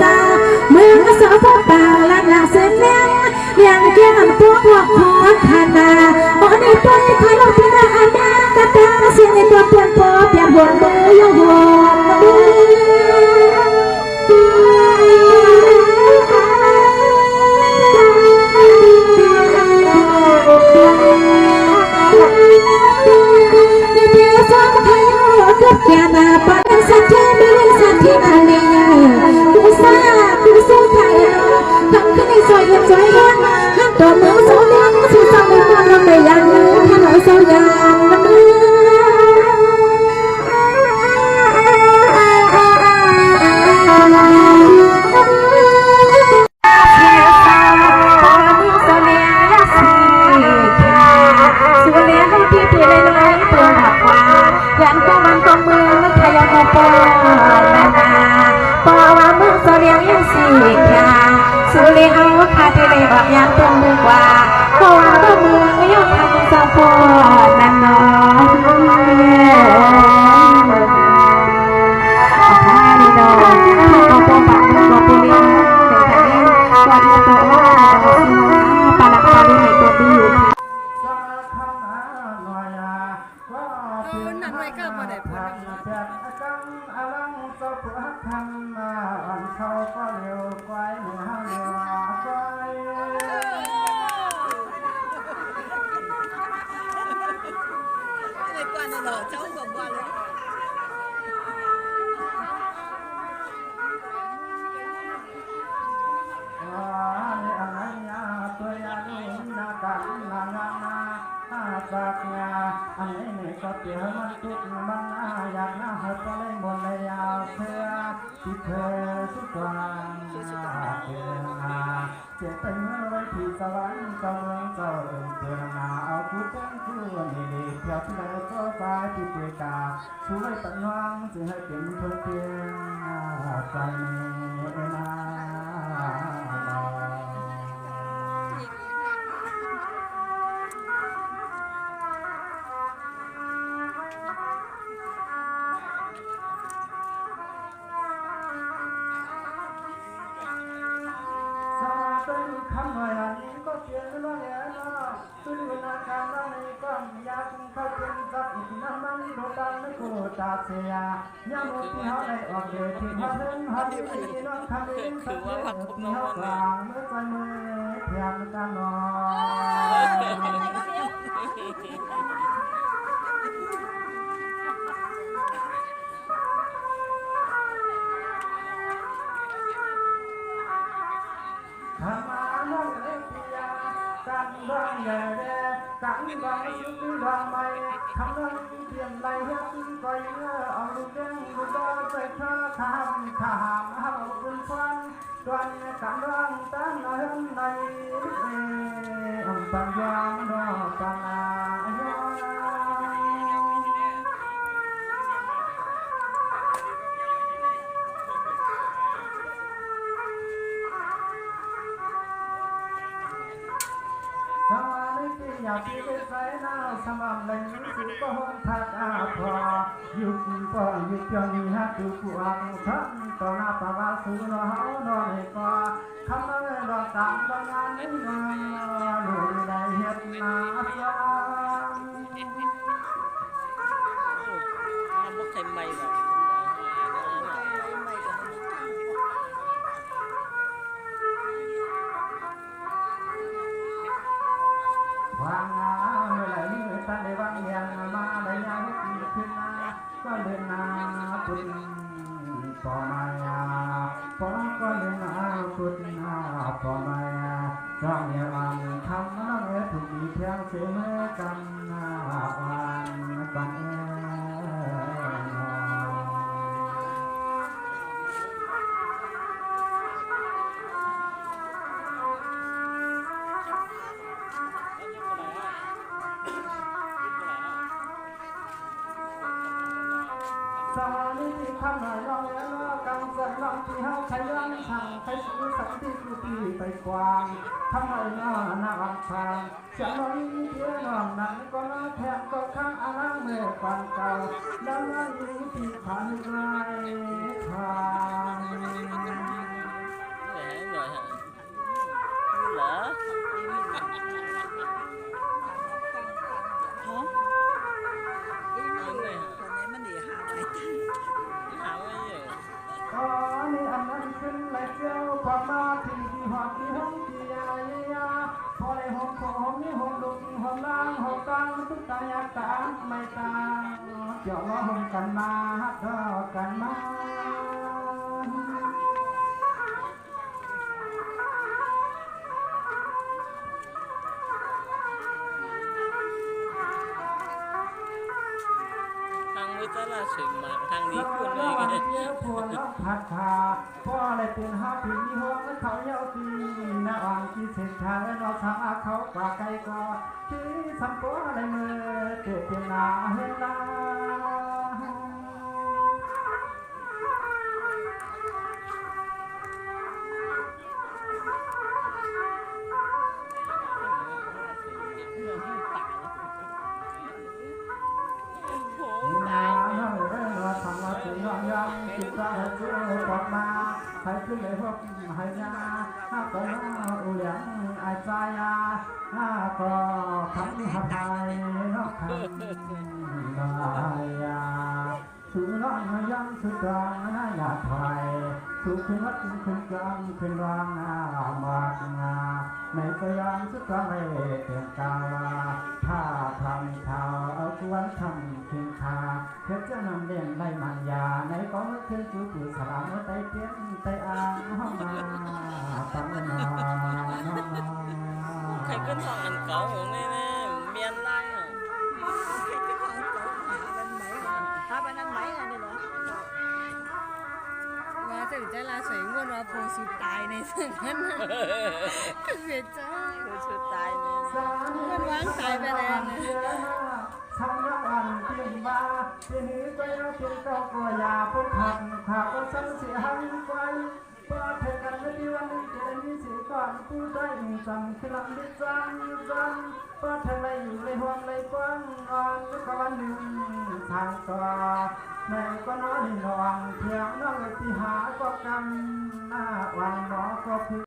สาวมือสาวเปล่าลันหลังเส้นเลี้ยงเกี่ยงตัวพวกขอขนาโอ้ในตัวที่คอยเราที่นาอันนั้นกระตาเสียงในตัวเปลี่ยนพอเปลี่ยนวนมือยกวนมือแค่นาปนสักทีไม่ได้สักทีนาเลียกูซ่ากูสู้ไทยทำขึ้นในซอยเย็นซอยร้อนห้ามตัวมือโซ่เลี้ยงสู้สาวในบ้านเราไม่ยังแค่หน่อยโซ่ยางมือสุริเอาคาที่เลยบอกยังตัวมือกว่าเพราะว่าตัวมือไม่ยอมทำสาวพอนั่นน้องเอาผ้าดีดอกเอาตัวปากมือตัวปีนี้เด็กแต่นี้วันนี้ตัวว่าปลาลักปลาลีในตัวดีอยู่นั่นไว้ก็มาได้ผลเขาก็เร็วกว่าเหนือเร็วกว่าเลยกว่าในหล่อเจ้าบอกว่าเลยอะไรตัวยานุนากันนางนาสักงาอันนี้เนี่ยก็เกี่ยวมันติดมันอยากน่าหัดก็เลยหมดเลยยาวเพื่อที่เธอสุดกว่าเพื่อเจ็บไปเมื่อไว้ที่สวรรค์กำลังเจ้าเพื่อเอาคู่เต้นคู่นี่ดีเพียบเลยก็ฟ้าที่เปลี่ยนตาช่วยตัดน้องจะให้เป็นคนเพียงใจนาคำหน่อยนี้ก็เปลี่ยนไปแล้วสุดวินาทีนั้นในความอยากเข้าเป็นสักอีกน้ำมันโดดดันไม่กูจับเสียยามที่เขาได้ออกเดินที่เขาเดินหันที่น้องคำนี้สักเดือนที่เขากลางเมื่อใจมือเพียงกันนกันบ้างใหญ่แด่กันบ้างสุดที่ทำไมคำนั้นเพียงไรเฮ็ดก็ยังเอาลูกเด้งลูกบอลใส่ข้าข้ามเอาขึ้นฟันดวนกันบ้างตั้งเหินในปัญญาโนกันอยากที่จะใส่หน้าสม่ำเลยสุขหงทัดอาภายุคป่อยุคจนนี้ฮักดูผู้อ่างทั้งต่อหน้าปาวาสูนเฮานอนก็คำนั้นรอตามบางงานนี้มาหนุ่ยได้เห็นนาสางบ่ใช่ไม่แบบวางงาเมื่อไหร่นี่ท่านได้วางเงียงมาได้ยังขึ้นนาก็เดินนาปุ่นปอมายาปอก็เดินนาปุ่นนาปอมายาจ้องเงียบคำน้องเอ๋ถูกดีเพียงเสมอกันวันบังเอิสาลีคำหน่อยน้องเอ๋ยกังเสร็จน้องที่เฮาขยันสั่งใครซื้อสักที่คือที่ไปกว้างคำหน่อยน้อหน้าอังคารเสียงน้องเพียงน้องนั้นก็น้าแทนก็ข้างอาลังเมื่อก่อนเก่าแล้วน้องที่ผ่านไกลทาง เหรอฮะเอาเลยหาไม่เยอะ อ๋อนี่อันนั้นขึ้นเลยเจ้าพอมาที่หอดที่ห้องที่ยายาพอเลยหอมผมนี่หอมดุกหอมล่างหอมกลางทุกตายากาไม่ตางเกี่ยวล้อหอมกันมาฮักดอกันมา ทางมือตลาดสวยมากทางนี้คุณเล ระ ย วั กั ง น เที่ยวพวนแล้วผัดขาพ่อเลยเป็นห้าผีหัวเขาเย้าตีนะอ่างที่เส้นทางนอทางเขาปากไก่ก็ที่สัมปอในมือเกิดเป็นนาเฮลา นาเฮาเรื่องว่าทำมาถึงน้องยังคิดว่าให้เชื่อออกมาให้ขึ้นเลยพบให้ยาห้าก็อุเหลียงไอ้ใจยาห้าก็ทำหัดไทยนอกทำนายาสุน้องยังสุดรังน่าอยากไทยสุขขึ้นวัดขึ้นกลางขึ้นรางมากงาไม่ก็ยังสุดรังไม่เต็มกาถ้าทำข่าวเอาควนทำคิงคาเพชรจะนำเลี้ยงได้มันยาในก็ไม่เคยจูบสลามไตเตี้ยนไตอ่างห้องมาตั้งนอน ใครขึ้นห้องอันเก่าของแน่ๆเมียนไล่อ่ะ ว่าถึงจะลาสวยงวนว่าโพสุดตายในสิ่งนั้นเสียใจ คือชุดตายเลย มันวางตายไปแล้วนะ ทำน้ำอันเพียงมาที่นี้ก็ยังเพียงเก้าก็อย่าเป็นขัดขาก็ซ้ำเสียหันไปพอเธอกันไม่ดีวันนี้จะได้มีสีก่อนผู้ได้สั่งขลังดิจังพอเธอไม่อยู่ในห้องในกว้างอ่อนก็วันหนึ่งทางต่อแม่ก็น้อยนอนเพียงน้องที่หาก็กำหน้าวันหมอก็พิ